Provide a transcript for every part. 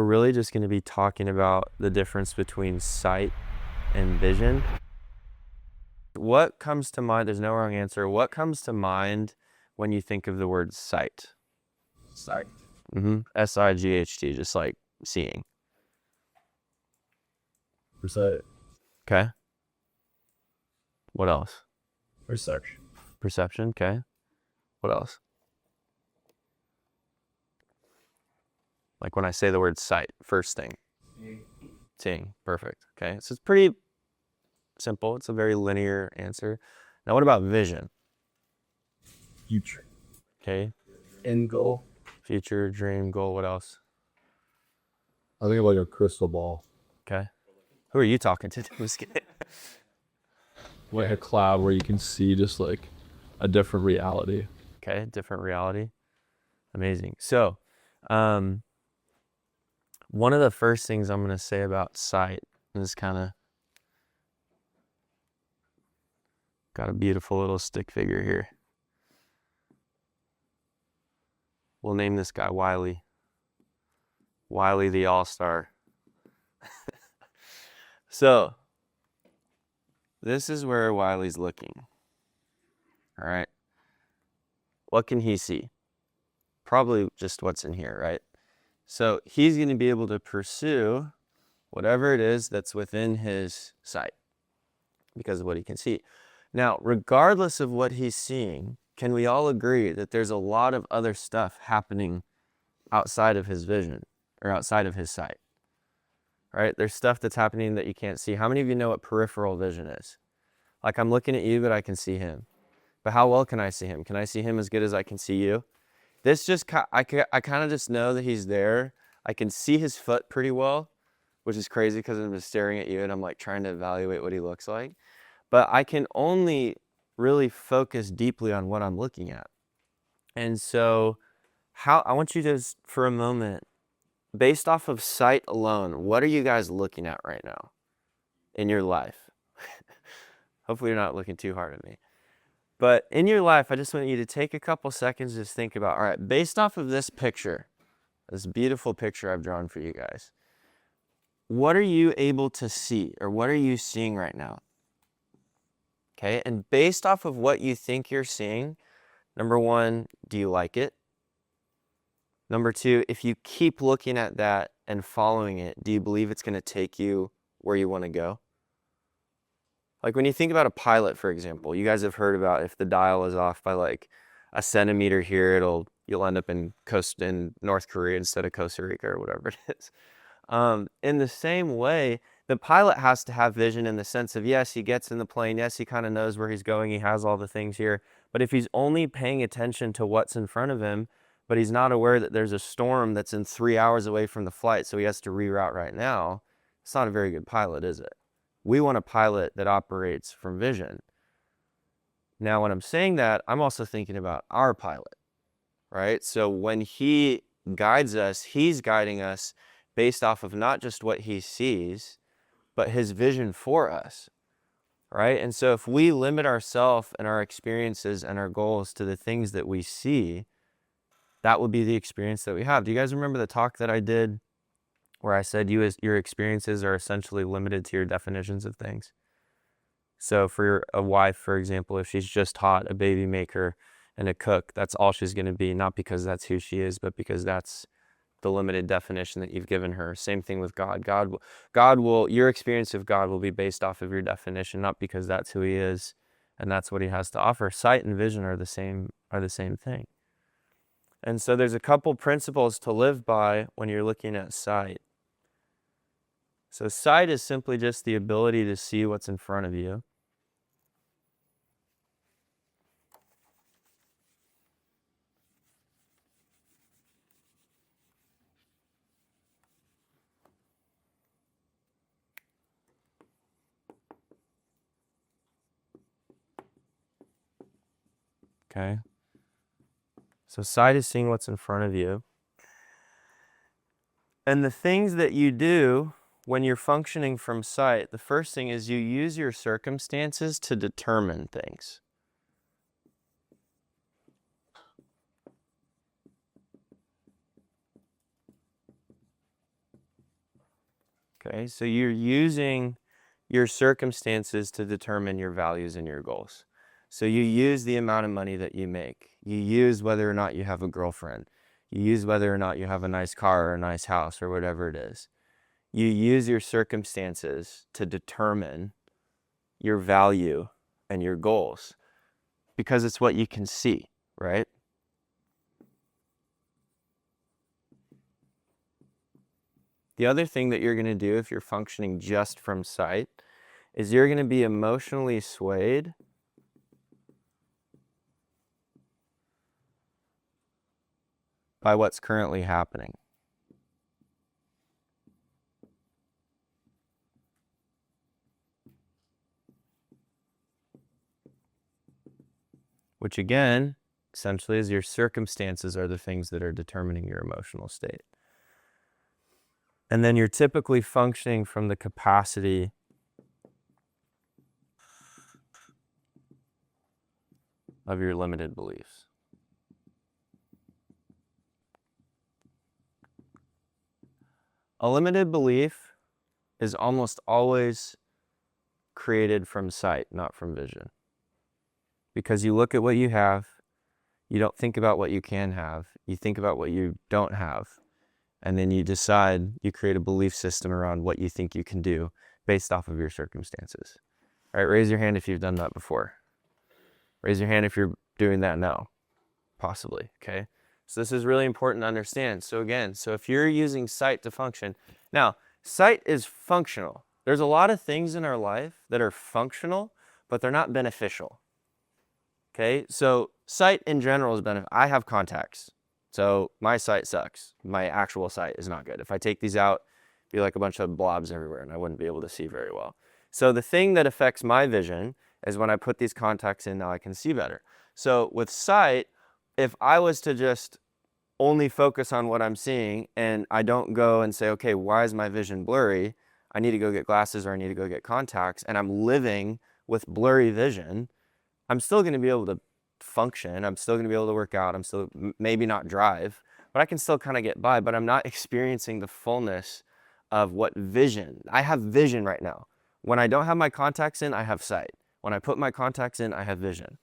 really just going to be talking about the difference between sight and vision. What comes to mind? There's no wrong answer. What comes to mind when you think of the word sight? Sight. S-I-G-H-T, just like seeing. Percent. Okay. What else? Research. Perception. Okay. What else? Like when I say the word sight, first thing. Seeing. Perfect. Okay. So it's pretty simple. It's a very linear answer. Now, what about vision? Future. Okay. End goal. Future, dream, goal. What else? I think like a crystal ball. Okay. Who are you talking to? Just kidding. Like a cloud where you can see just like a different reality. Okay. Different reality. Amazing. So, one of the first things I'm going to say about sight is kind of got a beautiful little stick figure here. We'll name this guy Wiley. Wiley the All-Star. So, this is where Wiley's looking. All right. What can he see? Probably just what's in here, right? So, he's going to be able to pursue whatever it is that's within his sight because of what he can see. Now, regardless of what he's seeing, can we all agree that there's a lot of other stuff happening outside of his vision or outside of his sight? Right? There's stuff that's happening that you can't see. How many of you know what peripheral vision is? Like I'm looking at you, but I can see him. But how well can I see him? Can I see him as good as I can see you? This just, I kind of just know that he's there. I can see his foot pretty well, which is crazy because I'm just staring at you and I'm like trying to evaluate what he looks like. But I can only really focus deeply on what I'm looking at. And so I want you to, for a moment, based off of sight alone, what are you guys looking at right now in your life? Hopefully you're not looking too hard at me. But in your life, I just want you to take a couple seconds to just think about, all right, based off of this picture, this beautiful picture I've drawn for you guys, what are you able to see or what are you seeing right now? Okay, and based off of what you think you're seeing, number one, do you like it? Number two, if you keep looking at that and following it, do you believe it's going to take you where you want to go? Like when you think about a pilot, for example, you guys have heard about if the dial is off by like a centimeter here, you'll end up in North Korea instead of Costa Rica or whatever it is. In the same way, the pilot has to have vision in the sense of, yes, he gets in the plane. Yes, he kind of knows where he's going. He has all the things here. But if he's only paying attention to what's in front of him, but he's not aware that there's a storm that's in 3 hours away from the flight, so he has to reroute right now, it's not a very good pilot, is it? We want a pilot that operates from vision. Now, when I'm saying that, I'm also thinking about our pilot, right? So when he guides us, he's guiding us based off of not just what he sees, but his vision for us, right? And so if we limit ourselves and our experiences and our goals to the things that we see, that will be the experience that we have. Do you guys remember the talk that I did where I said your experiences are essentially limited to your definitions of things? So for a wife, for example, if she's just taught a baby maker and a cook, that's all she's going to be, not because that's who she is, but because that's the limited definition that you've given her. Same thing with God. Your experience of God will be based off of your definition, not because that's who he is and that's what he has to offer. Sight and vision are the same thing. And so there's a couple principles to live by when you're looking at sight. So sight is simply just the ability to see what's in front of you. Okay. So sight is seeing what's in front of you. And the things that you do when you're functioning from sight, the first thing is you use your circumstances to determine things. Okay, so you're using your circumstances to determine your values and your goals. So you use the amount of money that you make. You use whether or not you have a girlfriend. You use whether or not you have a nice car or a nice house or whatever it is. You use your circumstances to determine your value and your goals because it's what you can see, right? The other thing that you're going to do if you're functioning just from sight is you're going to be emotionally swayed by what's currently happening. Which again, essentially is your circumstances are the things that are determining your emotional state. And then you're typically functioning from the capacity of your limited beliefs. A limited belief is almost always created from sight, not from vision. Because you look at what you have, you don't think about what you can have, you think about what you don't have, and then you decide, you create a belief system around what you think you can do based off of your circumstances. All right, raise your hand if you've done that before. Raise your hand if you're doing that now, possibly, okay? So this is really important to understand. So again, so if you're using sight to function, now, sight is functional. There's a lot of things in our life that are functional, but they're not beneficial. Okay, so sight in general is beneficial. I have contacts, so my sight sucks. My actual sight is not good. If I take these out, it'd be like a bunch of blobs everywhere, and I wouldn't be able to see very well. So the thing that affects my vision is when I put these contacts in, now I can see better. So with sight, if I was to just only focus on what I'm seeing and I don't go and say, okay, why is my vision blurry? I need to go get glasses or I need to go get contacts, and I'm living with blurry vision, I'm still going to be able to function. I'm still going to be able to work out. I'm still maybe not drive, but I can still kind of get by, but I'm not experiencing the fullness of what vision. I have vision right now. When I don't have my contacts in, I have sight. When I put my contacts in, I have vision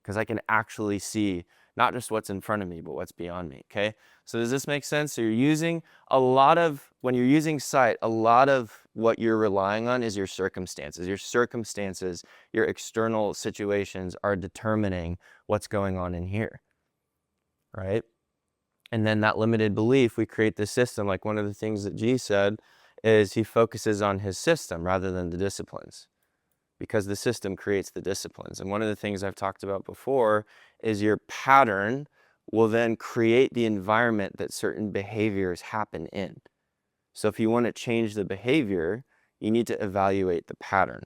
because I can actually see not just what's in front of me, but what's beyond me, okay? So does this make sense? So you're using when you're using sight, a lot of what you're relying on is your circumstances. Your circumstances, your external situations are determining what's going on in here, right? And then that limited belief, we create this system. Like one of the things that G said is he focuses on his system rather than the disciplines, because the system creates the disciplines. And one of the things I've talked about before is your pattern will then create the environment that certain behaviors happen in. So if you want to change the behavior, you need to evaluate the pattern,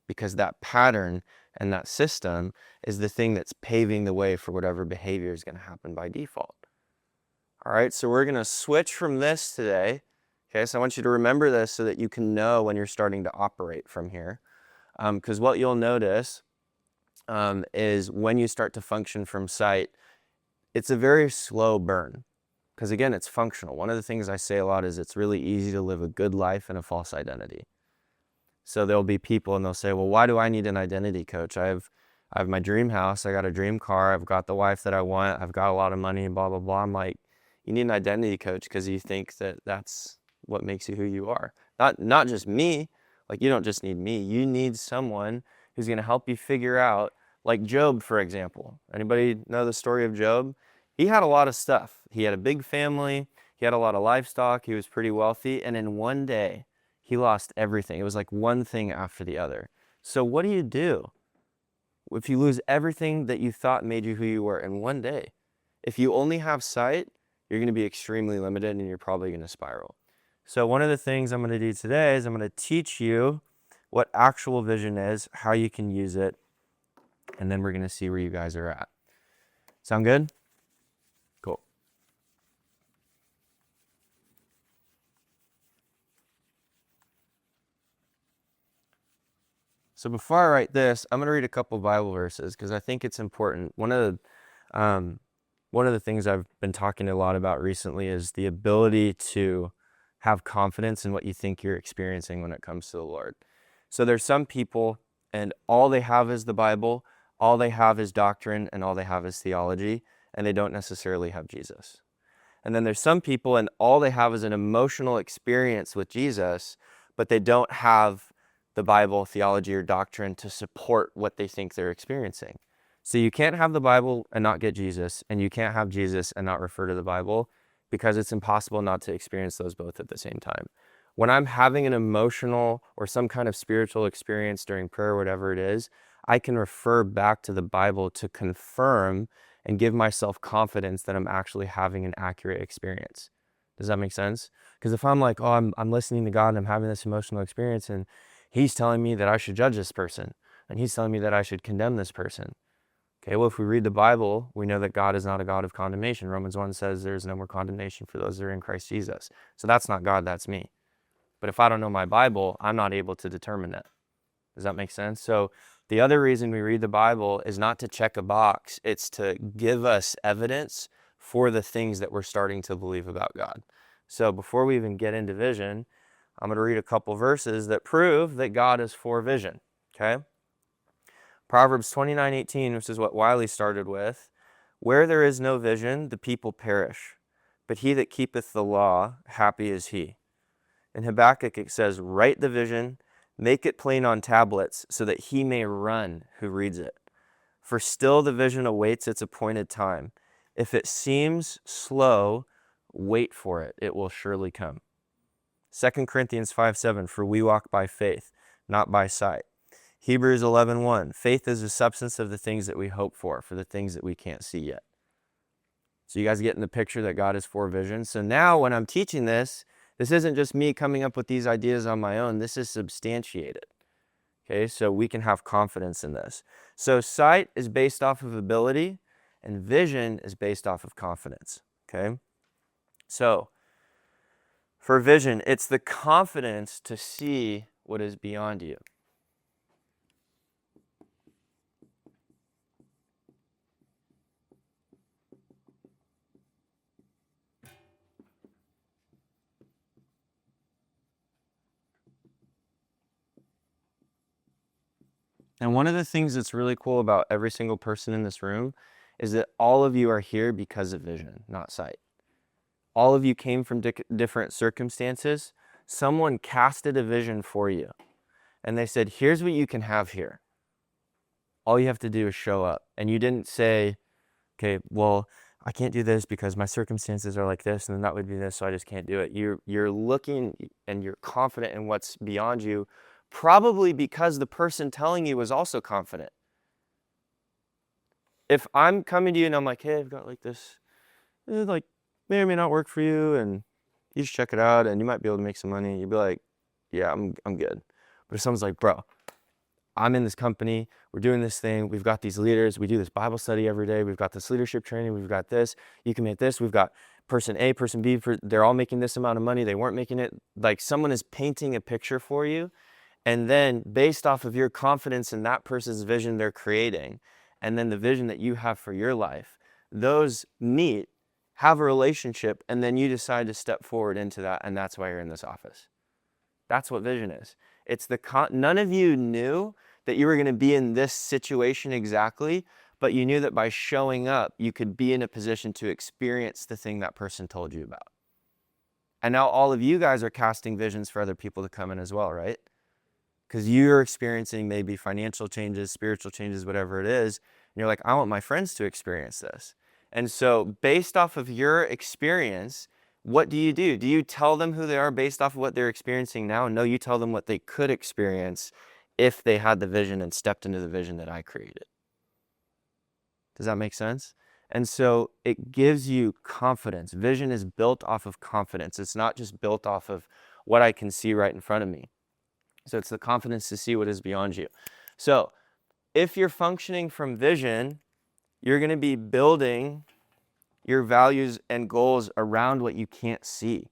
because that pattern and that system is the thing that's paving the way for whatever behavior is going to happen by default. All right, so we're going to switch from this today. Okay, so I want you to remember this so that you can know when you're starting to operate from here. Because what you'll notice is when you start to function from sight, it's a very slow burn. Because again, it's functional. One of the things I say a lot is it's really easy to live a good life in a false identity. So there'll be people and they'll say, well, why do I need an identity coach? I have my dream house, I got a dream car, I've got the wife that I want, I've got a lot of money, and blah, blah, blah. I'm like, you need an identity coach because you think that that's what makes you who you are. Not just me. Like, you don't just need me. You need someone who's going to help you figure out, like Job, for example. Anybody know the story of Job? He had a lot of stuff. He had a big family. He had a lot of livestock. He was pretty wealthy. And in one day, he lost everything. It was like one thing after the other. So what do you do if you lose everything that you thought made you who you were in one day? If you only have sight, you're going to be extremely limited and you're probably going to spiral. So one of the things I'm going to do today is I'm going to teach you what actual vision is, how you can use it, and then we're going to see where you guys are at. Sound good? Cool. So before I write this, I'm going to read a couple Bible verses because I think it's important. One of the things I've been talking a lot about recently is the ability to have confidence in what you think you're experiencing when it comes to the Lord. So there's some people, and all they have is the Bible, all they have is doctrine, and all they have is theology, and they don't necessarily have Jesus. And then there's some people, and all they have is an emotional experience with Jesus, but they don't have the Bible, theology, or doctrine to support what they think they're experiencing. So you can't have the Bible and not get Jesus, and you can't have Jesus and not refer to the Bible, because it's impossible not to experience those both at the same time. When I'm having an emotional or some kind of spiritual experience during prayer, whatever it is, I can refer back to the Bible to confirm and give myself confidence that I'm actually having an accurate experience. Does that make sense? Because if I'm like, oh, I'm listening to God and I'm having this emotional experience, and he's telling me that I should judge this person, and he's telling me that I should condemn this person. Okay, well, if we read the Bible, we know that God is not a God of condemnation. Romans 1 says there's no more condemnation for those that are in Christ Jesus. So that's not God, that's me. But if I don't know my Bible, I'm not able to determine that. Does that make sense? So the other reason we read the Bible is not to check a box. It's to give us evidence for the things that we're starting to believe about God. So before we even get into vision, I'm going to read a couple verses that prove that God is for vision. Okay? Proverbs 29:18, which is what Wiley started with. Where there is no vision, the people perish. But he that keepeth the law, happy is he. In Habakkuk it says, write the vision, make it plain on tablets, so that he may run who reads it. For still the vision awaits its appointed time. If it seems slow, wait for it. It will surely come. 2 Corinthians 5:7, for we walk by faith, not by sight. Hebrews 11:1, faith is the substance of the things that we hope for the things that we can't see yet. So you guys get in the picture that God is for vision. So now when I'm teaching this isn't just me coming up with these ideas on my own. This is substantiated. Okay, so we can have confidence in this. So sight is based off of ability, and vision is based off of confidence. Okay, so for vision, it's the confidence to see what is beyond you. And one of the things that's really cool about every single person in this room is that all of you are here because of vision, not sight. All of you came from different circumstances. Someone casted a vision for you. And they said, here's what you can have here. All you have to do is show up. And you didn't say, okay, well, I can't do this because my circumstances are like this, and then that would be this, so I just can't do it. You're looking and you're confident in what's beyond you, probably because the person telling you was also confident. If I'm coming to you and I'm like, hey, I've got like this, like may or may not work for you, and you just check it out, and you might be able to make some money, you'd be like, yeah, I'm good. But if someone's like, bro, I'm in this company, we're doing this thing, we've got these leaders, we do this Bible study every day, we've got this leadership training, we've got this, you can make this, we've got person A, person B, they're all making this amount of money, they weren't making it. Like someone is painting a picture for you, and then based off of your confidence in that person's vision they're creating, and then the vision that you have for your life, those meet, have a relationship, and then you decide to step forward into that, and that's why you're in this office. That's what vision is. It's none of you knew that you were going to be in this situation exactly, but you knew that by showing up, you could be in a position to experience the thing that person told you about. And now all of you guys are casting visions for other people to come in as well, right? Because you're experiencing maybe financial changes, spiritual changes, whatever it is, and you're like, I want my friends to experience this. And so based off of your experience, what do? Do you tell them who they are based off of what they're experiencing now? No, you tell them what they could experience if they had the vision and stepped into the vision that I created. Does that make sense? And so it gives you confidence. Vision is built off of confidence. It's not just built off of what I can see right in front of me. So it's the confidence to see what is beyond you. So if you're functioning from vision, you're going to be building your values and goals around what you can't see.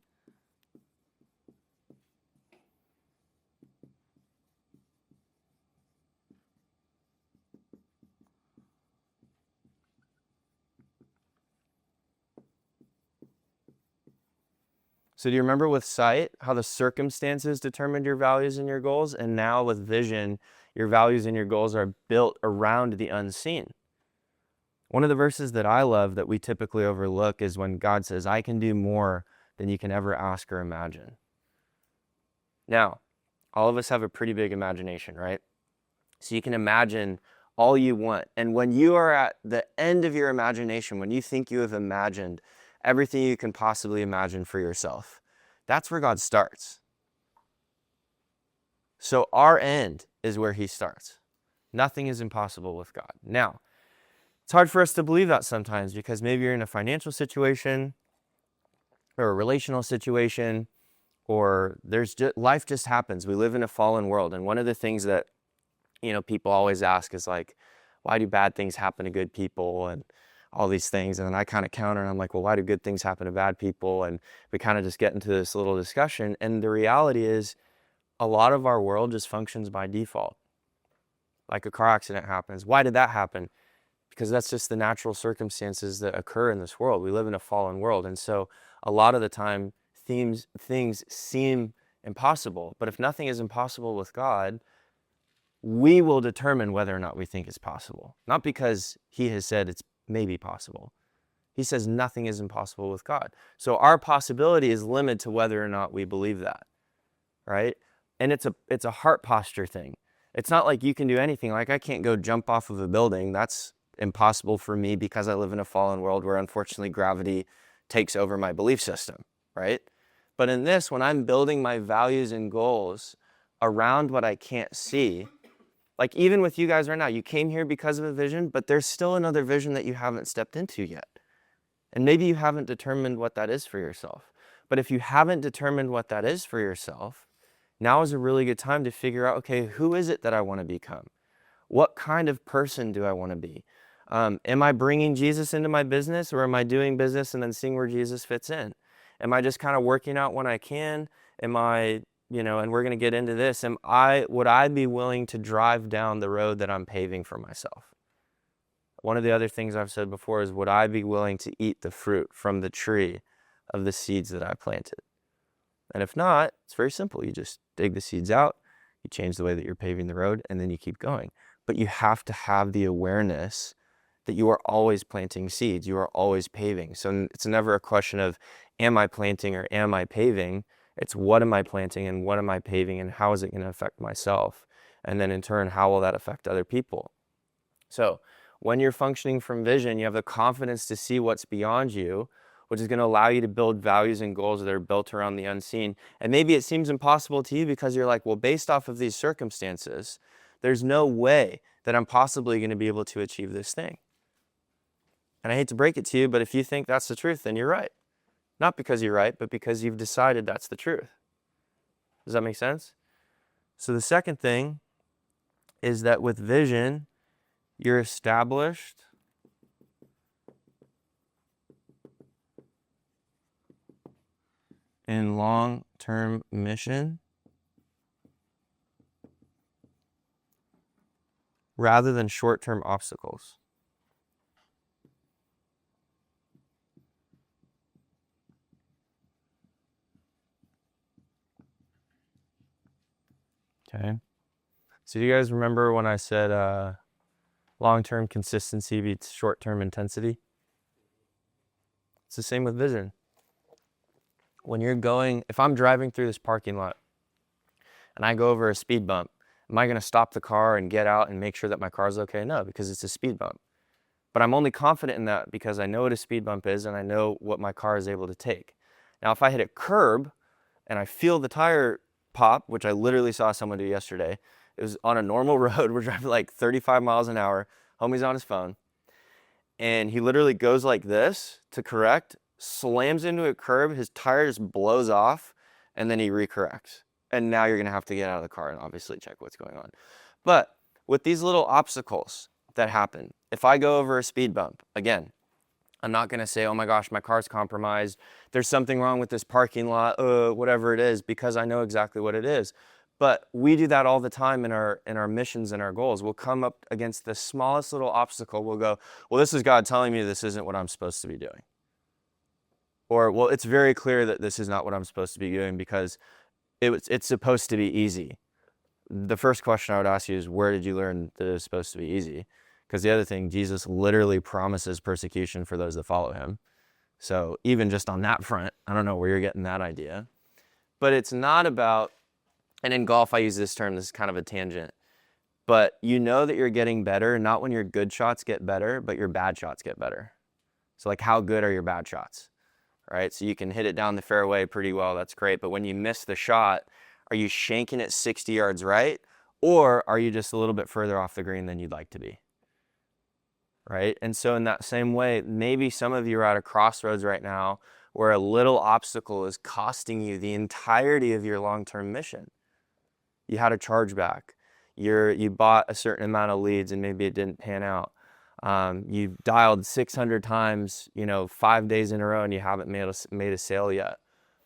So do you remember with sight, how the circumstances determined your values and your goals? And now with vision, your values and your goals are built around the unseen. One of the verses that I love that we typically overlook is when God says, I can do more than you can ever ask or imagine. Now, all of us have a pretty big imagination, right? So you can imagine all you want. And when you are at the end of your imagination, when you think you have imagined everything you can possibly imagine for yourself, that's where God starts. So our end is where he starts. Nothing is impossible with God. Now, it's hard for us to believe that sometimes because maybe you're in a financial situation or a relational situation, or life just happens. We live in a fallen world. And one of the things that, people always ask is like, why do bad things happen to good people and all these things? And then I kind of counter and I'm like, well, why do good things happen to bad people? And we kind of just get into this little discussion. And the reality is a lot of our world just functions by default. Like a car accident happens. Why did that happen? Because that's just the natural circumstances that occur in this world. We live in a fallen world. And so a lot of the time things seem impossible. But if nothing is impossible with God, we will determine whether or not we think it's possible. Not because he has said it's maybe possible. He says nothing is impossible with God. So our possibility is limited to whether or not we believe that, right? And it's a heart posture thing. It's not like you can do anything. Like I can't go jump off of a building. That's impossible for me because I live in a fallen world where unfortunately gravity takes over my belief system, right? But in this, when I'm building my values and goals around what I can't see, like even with you guys right now, you came here because of a vision, but there's still another vision that you haven't stepped into yet. And maybe you haven't determined what that is for yourself. But if you haven't determined what that is for yourself, now is a really good time to figure out, okay, who is it that I want to become? What kind of person do I want to be? Am I bringing Jesus into my business, or am I doing business and then seeing where Jesus fits in? Am I just kind of working out when I can? Am I, and we're going to get into this. Would I be willing to drive down the road that I'm paving for myself? One of the other things I've said before is, would I be willing to eat the fruit from the tree of the seeds that I planted? And if not, it's very simple. You just dig the seeds out, you change the way that you're paving the road, and then you keep going. But you have to have the awareness that you are always planting seeds. You are always paving. So it's never a question of, am I planting or am I paving? It's what am I planting and what am I paving and how is it going to affect myself? And then in turn, how will that affect other people? So when you're functioning from vision, you have the confidence to see what's beyond you, which is going to allow you to build values and goals that are built around the unseen. And maybe it seems impossible to you because you're like, well, based off of these circumstances, there's no way that I'm possibly going to be able to achieve this thing. And I hate to break it to you, but if you think that's the truth, then you're right. Not because you're right, but because you've decided that's the truth. Does that make sense? So the second thing is that with vision, you're established in long-term mission rather than short-term obstacles. Okay. So do you guys remember when I said long-term consistency beats short-term intensity? It's the same with vision. If I'm driving through this parking lot and I go over a speed bump, am I going to stop the car and get out and make sure that my car's okay? No, because it's a speed bump. But I'm only confident in that because I know what a speed bump is and I know what my car is able to take. Now, if I hit a curb and I feel the tire pop, which I literally saw someone do yesterday, it was on a normal road. We're driving like 35 miles an hour. Homie's on his phone. And he literally goes like this to correct, slams into a curb, his tire just blows off, and then he recorrects. And now you're going to have to get out of the car and obviously check what's going on. But with these little obstacles that happen, if I go over a speed bump, again, I'm not going to say, oh my gosh, my car's compromised. There's something wrong with this parking lot, whatever it is, because I know exactly what it is. But we do that all the time in our missions and our goals. We'll come up against the smallest little obstacle. We'll go, well, this is God telling me this isn't what I'm supposed to be doing. Or, well, it's very clear that this is not what I'm supposed to be doing because it's supposed to be easy. The first question I would ask you is, where did you learn that it's supposed to be easy? Because the other thing, Jesus literally promises persecution for those that follow him. So even just on that front, I don't know where you're getting that idea. But it's not about, and in golf I use this term, this is kind of a tangent, but you know that you're getting better, not when your good shots get better, but your bad shots get better. So like, how good are your bad shots, right? So you can hit it down the fairway pretty well, that's great, but when you miss the shot, are you shanking it 60 yards right? Or are you just a little bit further off the green than you'd like to be? Right? And so in that same way, maybe some of you are at a crossroads right now where a little obstacle is costing you the entirety of your long-term mission. You had a chargeback. You bought a certain amount of leads and maybe it didn't pan out. You dialed 600 times, 5 days in a row and you haven't made a sale yet.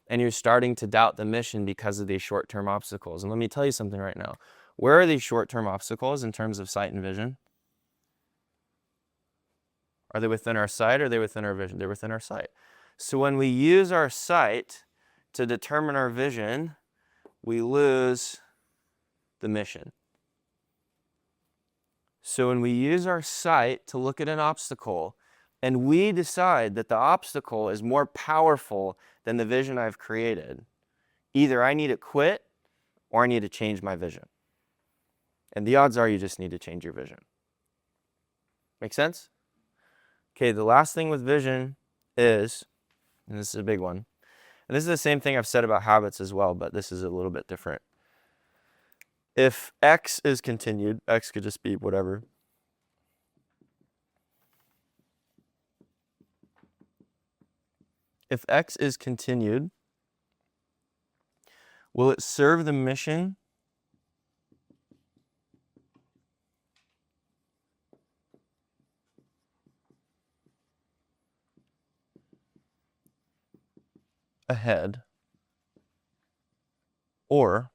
And you're starting to doubt the mission because of these short-term obstacles. And let me tell you something right now. Where are these short-term obstacles in terms of sight and vision? Are they within our sight or are they within our vision? They're within our sight. So when we use our sight to determine our vision, we lose the mission. So when we use our sight to look at an obstacle and we decide that the obstacle is more powerful than the vision I've created, either I need to quit or I need to change my vision. And the odds are you just need to change your vision. Make sense? Okay, the last thing with vision is, and this is a big one, and this is the same thing I've said about habits as well, but this is a little bit different. If X is continued, X could just be whatever. If X is continued, will it serve the mission ahead, or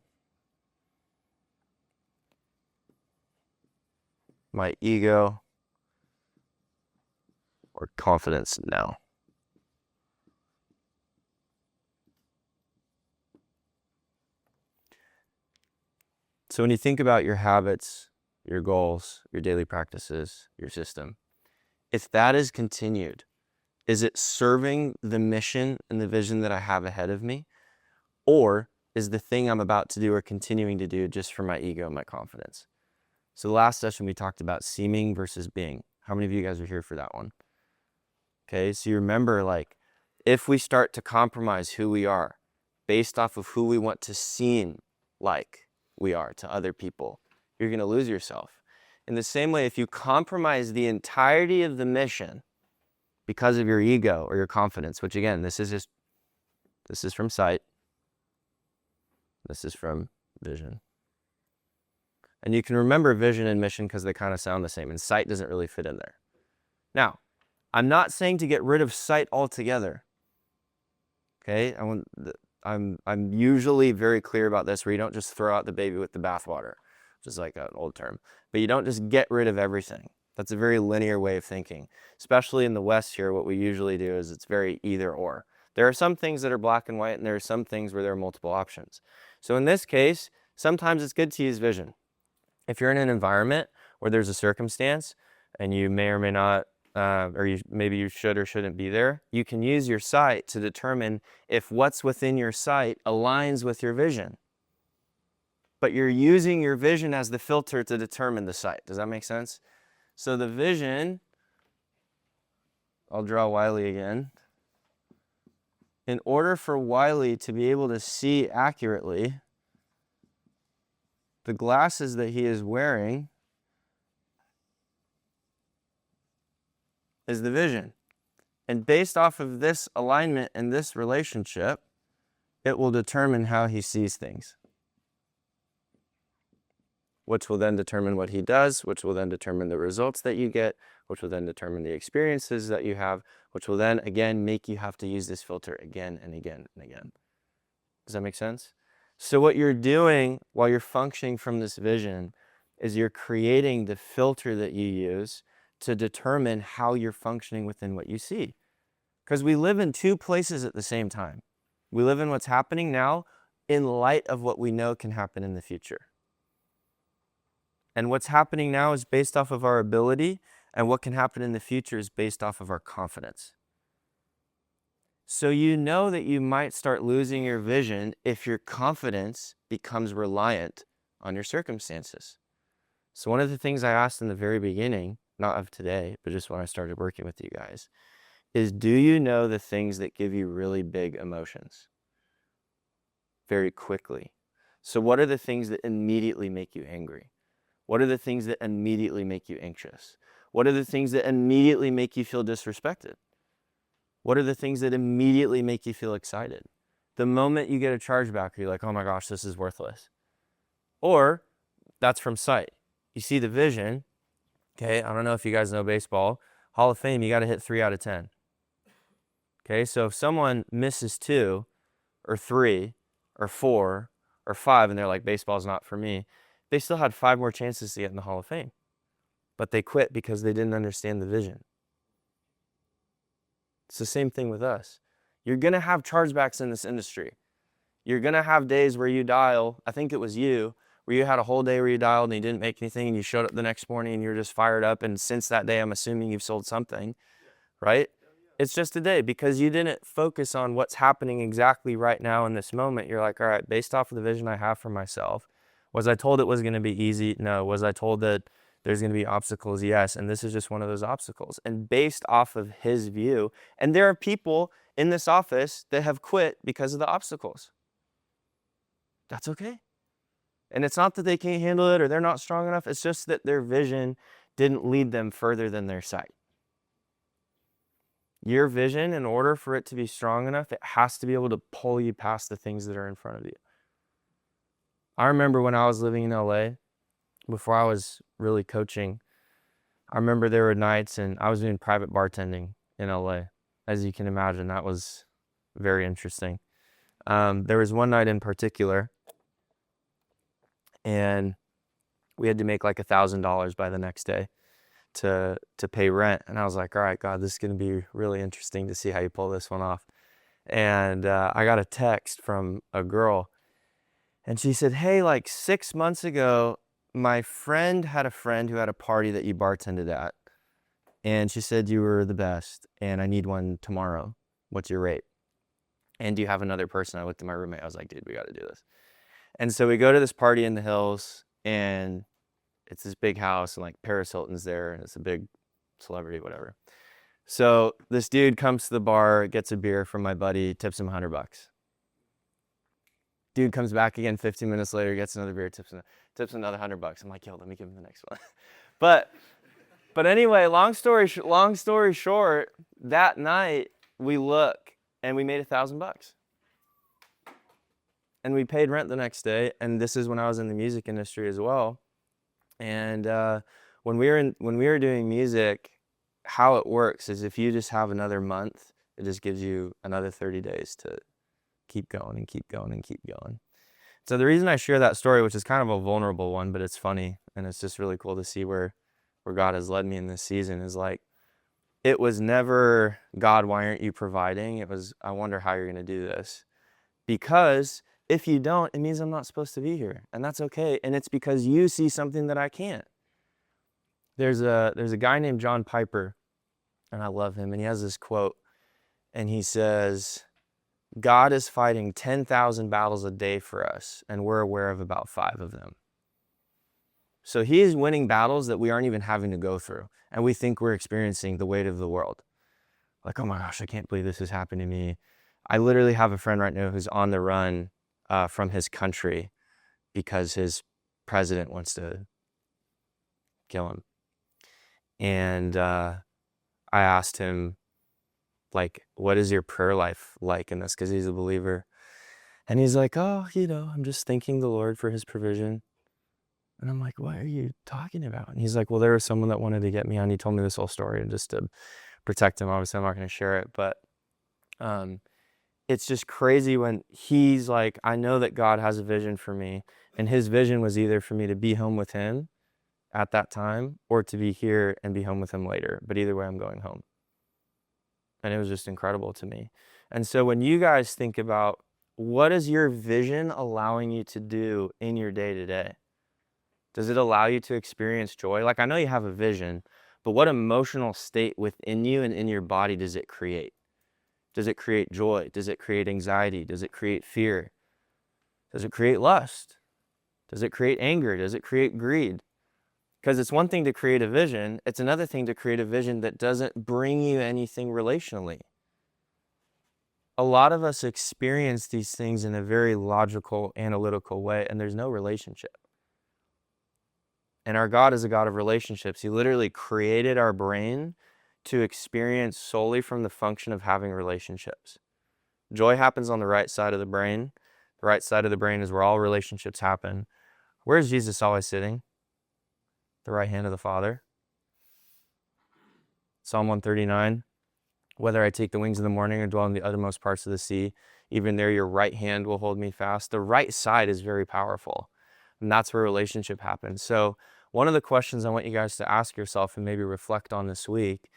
my ego or confidence now? So when you think about your habits, your goals, your daily practices, your system, if that is continued, is it serving the mission and the vision that I have ahead of me? Or is the thing I'm about to do or continuing to do just for my ego and my confidence? So the last session we talked about seeming versus being. How many of you guys are here for that one? Okay, so you remember, like, if we start to compromise who we are based off of who we want to seem like we are to other people, you're going to lose yourself. In the same way, if you compromise the entirety of the mission because of your ego or your confidence, which again, this is from sight, this is from vision. And you can remember vision and mission because they kind of sound the same, and sight doesn't really fit in there. Now, I'm not saying to get rid of sight altogether. Okay, I'm usually very clear about this, where you don't just throw out the baby with the bathwater, which is like an old term, but you don't just get rid of everything. That's a very linear way of thinking. Especially in the West here, what we usually do is it's very either or. There are some things that are black and white, and there are some things where there are multiple options. So in this case, sometimes it's good to use vision. If you're in an environment where there's a circumstance and you may or may not, maybe you should or shouldn't be there, you can use your sight to determine if what's within your sight aligns with your vision. But you're using your vision as the filter to determine the sight. Does that make sense? So the vision, I'll draw Wiley again. In order for Wiley to be able to see accurately, the glasses that he is wearing is the vision. And based off of this alignment and this relationship, it will determine how he sees things, which will then determine what he does, which will then determine the results that you get, which will then determine the experiences that you have, which will then again make you have to use this filter again and again and again. Does that make sense? So what you're doing while you're functioning from this vision is you're creating the filter that you use to determine how you're functioning within what you see. Because we live in two places at the same time. We live in what's happening now in light of what we know can happen in the future. And what's happening now is based off of our ability, and what can happen in the future is based off of our confidence. So you know that you might start losing your vision if your confidence becomes reliant on your circumstances. So one of the things I asked in the very beginning, not of today, but just when I started working with you guys, is do you know the things that give you really big emotions very quickly? So what are the things that immediately make you angry? What are the things that immediately make you anxious? What are the things that immediately make you feel disrespected? What are the things that immediately make you feel excited? The moment you get a chargeback, you're like, oh my gosh, this is worthless. Or that's from sight. You see the vision. Okay, I don't know if you guys know baseball. Hall of Fame, you got to hit 3 out of 10. Okay, so if someone misses 2 or 3 or 4 or 5 and they're like, baseball's not for me, they still had 5 more chances to get in the Hall of Fame. But they quit because they didn't understand the vision. It's the same thing with us. You're going to have chargebacks in this industry. You're going to have days where you dial, I think it was you, where you had a whole day where you dialed and you didn't make anything and you showed up the next morning and you're just fired up. And since that day, I'm assuming you've sold something, right? It's just a day because you didn't focus on what's happening exactly right now in this moment. You're like, all right, based off of the vision I have for myself, was I told it was going to be easy? No. Was I told that there's going to be obstacles? Yes. And this is just one of those obstacles. And based off of his view, and there are people in this office that have quit because of the obstacles. That's okay. And it's not that they can't handle it or they're not strong enough. It's just that their vision didn't lead them further than their sight. Your vision, in order for it to be strong enough, it has to be able to pull you past the things that are in front of you. I remember when I was living in LA, before I was really coaching, I remember there were nights and I was doing private bartending in LA. As you can imagine, that was very interesting. There was one night in particular, and we had to make like $1,000 by the next day to pay rent. And I was like, all right, God, this is going to be really interesting to see how you pull this one off. And I got a text from a girl, and she said, hey, like 6 months ago, my friend had a friend who had a party that you bartended at. And she said you were the best, and I need one tomorrow. What's your rate? And do you have another person? I looked at my roommate. I was like, dude, we got to do this. And so we go to this party in the hills, and it's this big house, and like Paris Hilton's there, and it's a big celebrity, whatever. So this dude comes to the bar, gets a beer from my buddy, tips him $100. Dude comes back again 15 minutes later, gets another beer, tips another $100. I'm like, yo, let me give him the next one. But anyway, long story short, that night we look and we made $1,000. And we paid rent the next day. And this is when I was in the music industry as well. And when we were doing music, how it works is if you just have another month, it just gives you another 30 days to keep going and keep going and keep going. So the reason I share that story, which is kind of a vulnerable one, but it's funny and it's just really cool to see where God has led me in this season, is like, it was never, God, why aren't you providing? It was, I wonder how you're going to do this. Because if you don't, it means I'm not supposed to be here, and that's okay. And it's because you see something that I can't. There's a guy named John Piper, and I love him, and he has this quote, and he says, God is fighting 10,000 battles a day for us, and we're aware of about 5 of them. So he is winning battles that we aren't even having to go through, and we think we're experiencing the weight of the world. Like, oh my gosh, I can't believe this is happening to me. I literally have a friend right now who's on the run from his country because his president wants to kill him. And I asked him, like, what is your prayer life like in this? Because he's a believer. And he's like, oh, I'm just thanking the Lord for his provision. And I'm like, what are you talking about? And he's like, well, there was someone that wanted to get me on. He told me this whole story, and just to protect him, obviously I'm not going to share it. But it's just crazy when he's like, I know that God has a vision for me. And his vision was either for me to be home with him at that time or to be here and be home with him later. But either way, I'm going home. And it was just incredible to me. And so when you guys think about what is your vision allowing you to do in your day-to-day? Does it allow you to experience joy? Like, I know you have a vision, but what emotional state within you and in your body does it create? Does it create joy? Does it create anxiety? Does it create fear? Does it create lust? Does it create anger? Does it create greed? Because it's one thing to create a vision. It's another thing to create a vision that doesn't bring you anything relationally. A lot of us experience these things in a very logical, analytical way, and there's no relationship. And our God is a God of relationships. He literally created our brain to experience solely from the function of having relationships. Joy happens on the right side of the brain. The right side of the brain is where all relationships happen. Where is Jesus always sitting? The right hand of the Father. Psalm 139. Whether I take the wings of the morning or dwell in the uttermost parts of the sea, even there your right hand will hold me fast. The right side is very powerful. And that's where relationship happens. So one of the questions I want you guys to ask yourself and maybe reflect on this week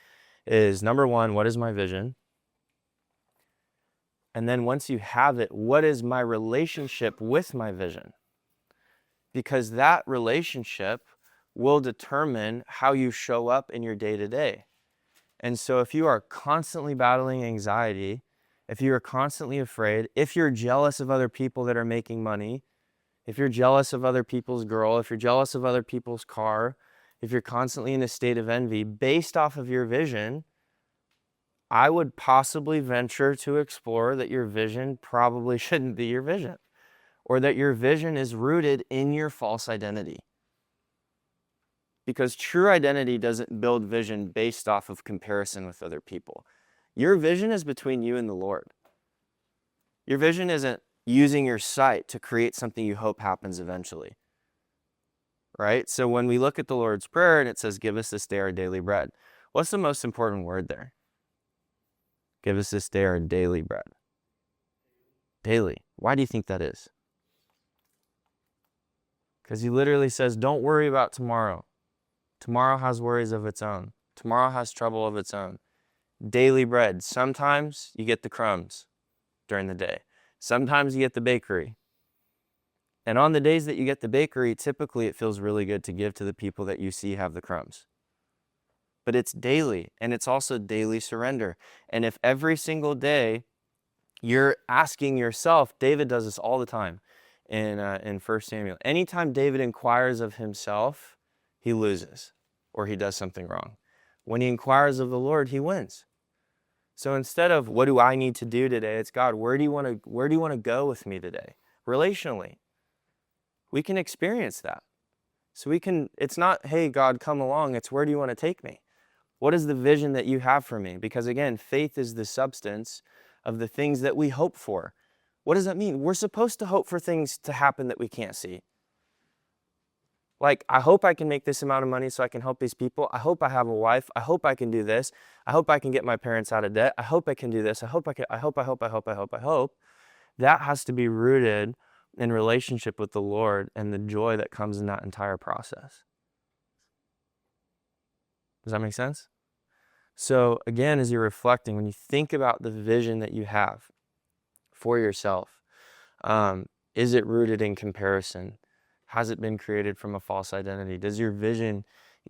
is, number one, what is my vision? And then once you have it, what is my relationship with my vision? Because that relationship will determine how you show up in your day-to-day. And so if you are constantly battling anxiety, if you are constantly afraid, if you're jealous of other people that are making money, if you're jealous of other people's girl, if you're jealous of other people's car, if you're constantly in a state of envy based off of your vision, I would possibly venture to explore that your vision probably shouldn't be your vision, or that your vision is rooted in your false identity. Because true identity doesn't build vision based off of comparison with other people. Your vision is between you and the Lord. Your vision isn't using your sight to create something you hope happens eventually. Right? So when we look at the Lord's Prayer and it says, give us this day our daily bread, what's the most important word there? Give us this day our daily bread. Daily. Why do you think that is? Because he literally says, don't worry about tomorrow. Tomorrow has worries of its own. Tomorrow has trouble of its own. Daily bread. Sometimes you get the crumbs during the day. Sometimes you get the bakery. And on the days that you get the bakery, typically it feels really good to give to the people that you see have the crumbs. But it's daily, and it's also daily surrender. And if every single day you're asking yourself, David does this all the time in 1 Samuel. Anytime David inquires of himself, he loses or he does something wrong. When he inquires of the Lord, he wins. So instead of what do I need to do today, it's God, where do you want to go with me today? Relationally. We can experience that. So it's not, hey, God, come along. It's where do you want to take me? What is the vision that you have for me? Because again, faith is the substance of the things that we hope for. What does that mean? We're supposed to hope for things to happen that we can't see. Like, I hope I can make this amount of money so I can help these people. I hope I have a wife. I hope I can do this. I hope I can get my parents out of debt. I hope I can do this. I hope. That has to be rooted in relationship with the Lord and the joy that comes in that entire process. Does that make sense? So again, as you're reflecting, when you think about the vision that you have for yourself, is it rooted in comparison? Has it been created from a false identity? Does your vision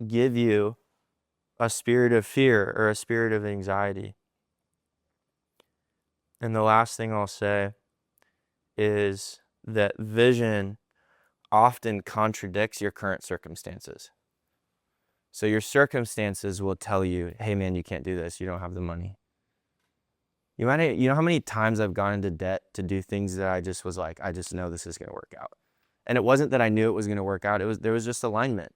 give you a spirit of fear or a spirit of anxiety? And the last thing I'll say is that vision often contradicts your current circumstances. So your circumstances will tell you, hey man, you can't do this. You don't have the money. You know how many times I've gone into debt to do things that I just was like, I just know this is going to work out. And it wasn't that I knew it was going to work out. There was just alignment.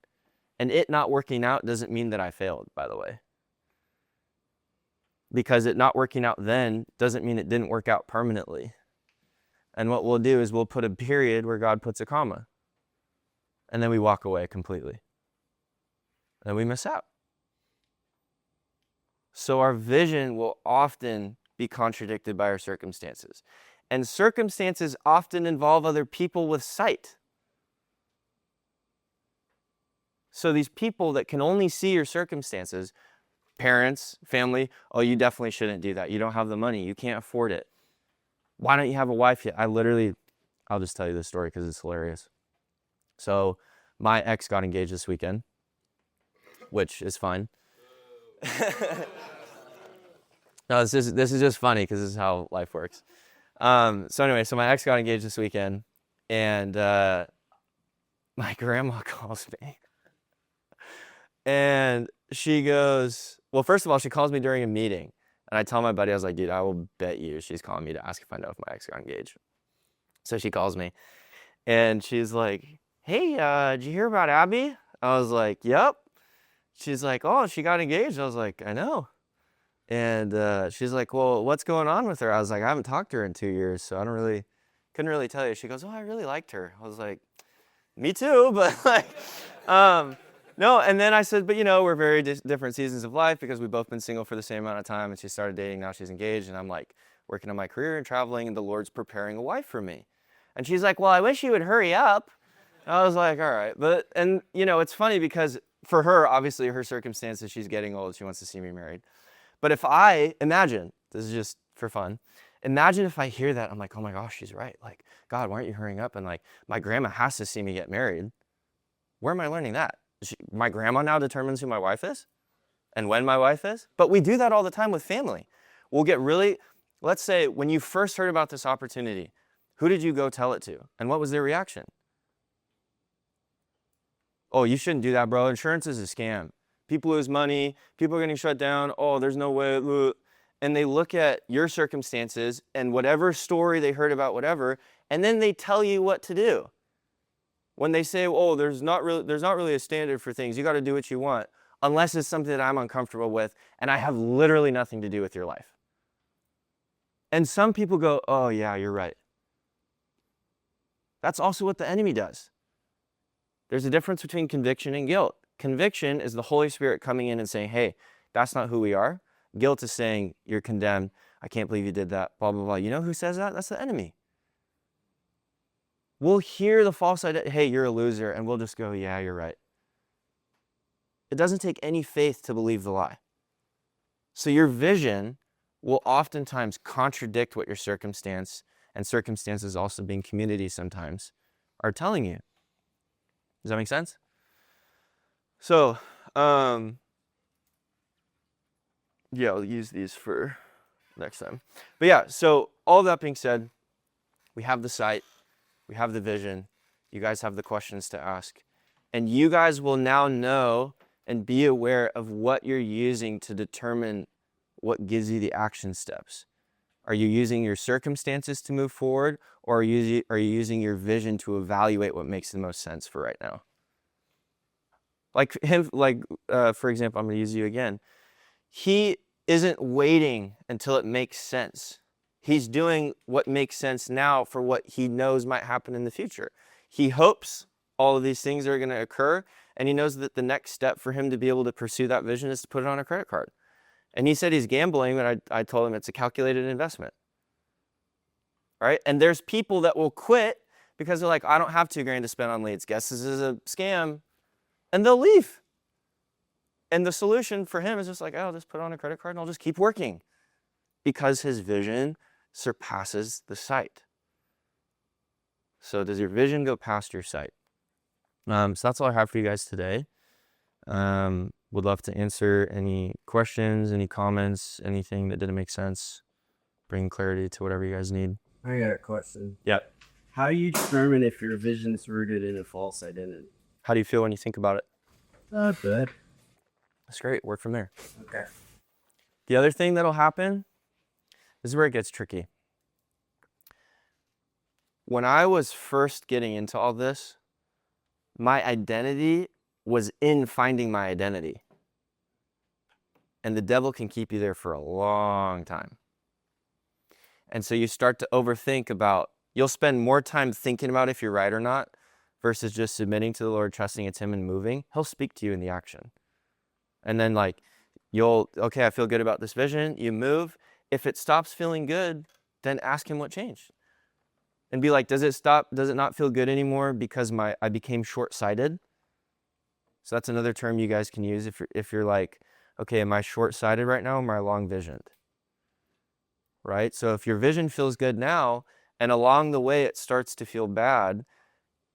And it not working out doesn't mean that I failed, by the way. Because it not working out then doesn't mean it didn't work out permanently. And what we'll do is we'll put a period where God puts a comma. And then we walk away completely. And we miss out. So our vision will often be contradicted by our circumstances. And circumstances often involve other people with sight. So these people that can only see your circumstances Parents, family, oh, you definitely shouldn't do that. You don't have the money. You can't afford it. Why don't you have a wife yet? I'll just tell you this story because it's hilarious. So my ex got engaged this weekend, which is fun. No, this is just funny because this is how life works. So anyway, so my ex got engaged this weekend, and my grandma calls me, and she goes, well, first of all, she calls me during a meeting, and I tell my buddy, I was like, dude, I will bet you she's calling me to ask if I know if my ex got engaged. So she calls me, and she's like, hey, did you hear about Abby? I was like, yep. She's like, oh, she got engaged. I was like, I know. And she's like, well, what's going on with her? I was like, I haven't talked to her in 2 years, so couldn't really tell you. She goes, oh, I really liked her. I was like, me too, but like, no. And then I said, but we're very different seasons of life because we've both been single for the same amount of time, and she started dating, now she's engaged, and I'm like working on my career and traveling, and the Lord's preparing a wife for me. And she's like, well, I wish you would hurry up. I was like, all right. And it's funny because for her, obviously her circumstances, she's getting old, she wants to see me married. But if I imagine, this is just for fun, imagine if I hear that, I'm like, oh my gosh, she's right. Like, God, why aren't you hurrying up? And like, my grandma has to see me get married. Where am I learning that? My grandma now determines who my wife is and when my wife is? But we do that all the time with family. We'll get let's say when you first heard about this opportunity, who did you go tell it to? And what was their reaction? Oh, you shouldn't do that, bro. Insurance is a scam. People lose money. People are getting shut down. Oh, there's no way. And they look at your circumstances and whatever story they heard about whatever, and then they tell you what to do. When they say, oh, there's not really a standard for things. You got to do what you want, unless it's something that I'm uncomfortable with, and I have literally nothing to do with your life. And some people go, oh, yeah, you're right. That's also what the enemy does. There's a difference between conviction and guilt. Conviction is the Holy Spirit coming in and saying, hey, that's not who we are. Guilt is saying, you're condemned. I can't believe you did that, blah, blah, blah. You know who says that? That's the enemy. We'll hear the false idea, hey, you're a loser, and we'll just go, yeah, you're right. It doesn't take any faith to believe the lie. So your vision will oftentimes contradict what your circumstance, and circumstances also being community sometimes, are telling you. Does that make sense? So, yeah, I'll use these for next time. But yeah, so all that being said, we have the sight, we have the vision, you guys have the questions to ask, and you guys will now know and be aware of what you're using to determine what gives you the action steps. Are you using your circumstances to move forward, or are you using your vision to evaluate what makes the most sense for right now? Like him, for example, I'm going to use you again. He isn't waiting until it makes sense. He's doing what makes sense now for what he knows might happen in the future. He hopes all of these things are going to occur, and he knows that the next step for him to be able to pursue that vision is to put it on a credit card. And he said he's gambling, but I told him it's a calculated investment. Right? And there's people that will quit because they're like, I don't have $2,000 to spend on leads. Guess this is a scam. And they'll leave. And the solution for him is just like, oh, I'll just put it on a credit card and I'll just keep working. Because his vision surpasses the sight. So does your vision go past your sight? So that's all I have for you guys today. Would love to answer any questions, any comments, anything that didn't make sense. Bring clarity to whatever you guys need. I got a question. Yeah. How do you determine if your vision is rooted in a false identity? How do you feel when you think about it? Not bad. That's great. Work from there. Okay. The other thing that'll happen, this is where it gets tricky. When I was first getting into all this, my identity was in finding my identity. And the devil can keep you there for a long time. And so you start to overthink about, you'll spend more time thinking about if you're right or not versus just submitting to the Lord, trusting it's him and moving. He'll speak to you in the action. And then okay, I feel good about this vision. You move. If it stops feeling good, then ask him what changed. And be like, does it not feel good anymore because I became short-sighted? So that's another term you guys can use if you're like, okay, am I short-sighted right now, or am I long-visioned? Right? So if your vision feels good now, and along the way it starts to feel bad,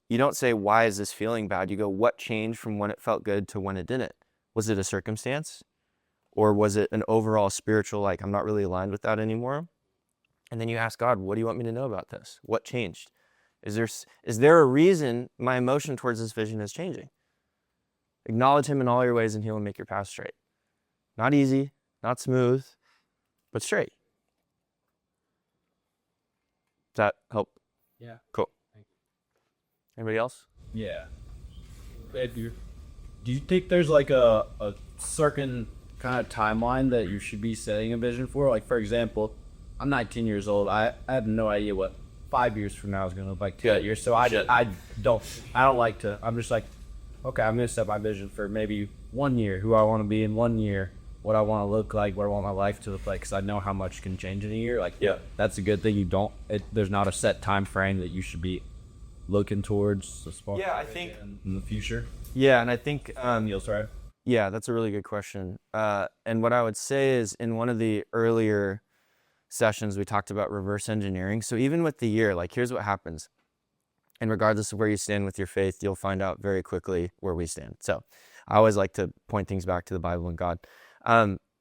you don't say, why is this feeling bad? You go, what changed from when it felt good to when it didn't? Was it a circumstance? Or was it an overall spiritual, like, I'm not really aligned with that anymore? And then you ask God, what do you want me to know about this? What changed? Is there a reason my emotion towards this vision is changing? Acknowledge him in all your ways and he will make your path straight. Not easy, not smooth, but straight. Does that help? Yeah. Cool. Anybody else? Yeah. Do you think there's like a certain kind of timeline that you should be setting a vision for? Like, for example, I'm 19 years old. I have no idea what 5 years from now is going to look like, 2 years. So I don't like to, I'm just like, okay, I'm going to set my vision for maybe 1 year, who I want to be in 1 year, what I want to look like, what I want my life to look like, because I know how much can change in a year. Like, Yeah. that's a good thing. There's not a set time frame that you should be looking towards as far Yeah, I think. in the future. Yeah, and I think. Sorry. Yeah, that's a really good question. And what I would say is, in one of the earlier sessions, we talked about reverse engineering. So even with the year, like, here's what happens. And regardless of where you stand with your faith, you'll find out very quickly where we stand. So I always like to point things back to the Bible and God.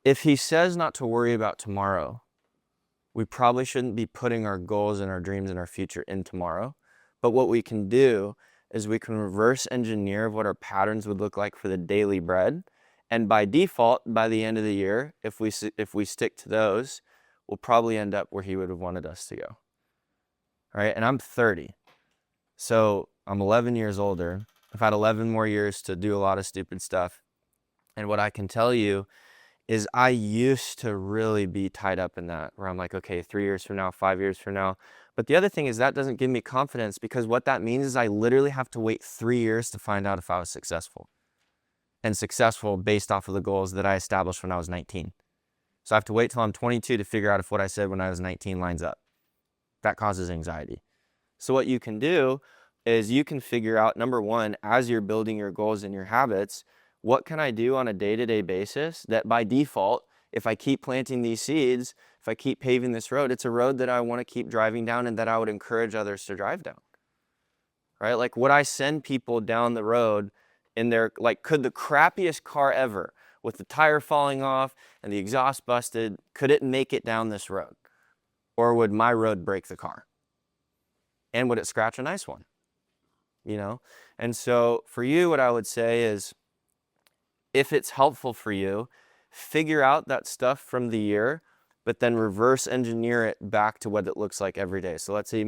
If he says not to worry about tomorrow, we probably shouldn't be putting our goals and our dreams and our future in tomorrow. But what we can do is we can reverse engineer what our patterns would look like for the daily bread. And by default, by the end of the year, if we stick to those, we'll probably end up where he would have wanted us to go. All right, and I'm 30. So I'm 11 years older. I've had 11 more years to do a lot of stupid stuff. And what I can tell you is I used to really be tied up in that, where I'm like, okay, 3 years from now, 5 years from now. But the other thing is that doesn't give me confidence, because what that means is I literally have to wait 3 years to find out if I was successful. And successful based off of the goals that I established when I was 19. So I have to wait till I'm 22 to figure out if what I said when I was 19 lines up. That causes anxiety. So what you can do is you can figure out, number one, as you're building your goals and your habits, what can I do on a day-to-day basis that by default, if I keep planting these seeds, if I keep paving this road, it's a road that I want to keep driving down and that I would encourage others to drive down, right? Like, would I send people down the road in their, like, could the crappiest car ever, with the tire falling off and the exhaust busted, could it make it down this road? Or would my road break the car? And would it scratch a nice one? You know? And so for you, what I would say is, if it's helpful for you, figure out that stuff from the year, but then reverse engineer it back to what it looks like every day. So let's say you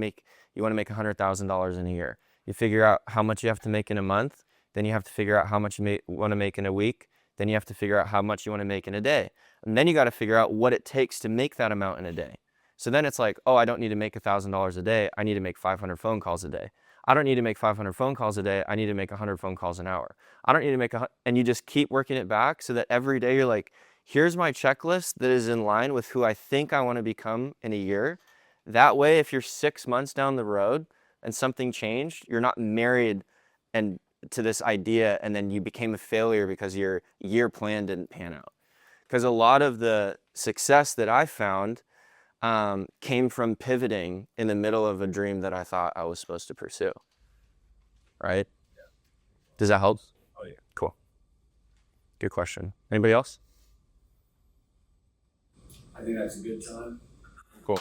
want to make $100,000 in a year. You figure out how much you have to make in a month, then you have to figure out how much you want to make in a week, then you have to figure out how much you want to make in a day. And then you got to figure out what it takes to make that amount in a day. So then it's like, oh, I don't need to make $1,000 a day. I need to make 500 phone calls a day. I don't need to make 500 phone calls a day. I need to make 100 phone calls an hour. I don't need to make and you just keep working it back so that every day you're like, here's my checklist that is in line with who I think I want to become in a year. That way, if you're 6 months down the road and something changed, you're not married and to this idea and then you became a failure because your year plan didn't pan out. Because a lot of the success that I found came from pivoting in the middle of a dream that I thought I was supposed to pursue. Right? Yeah. Does that help? Oh, yeah. Cool. Good question. Anybody else? I think that's a good time. Cool.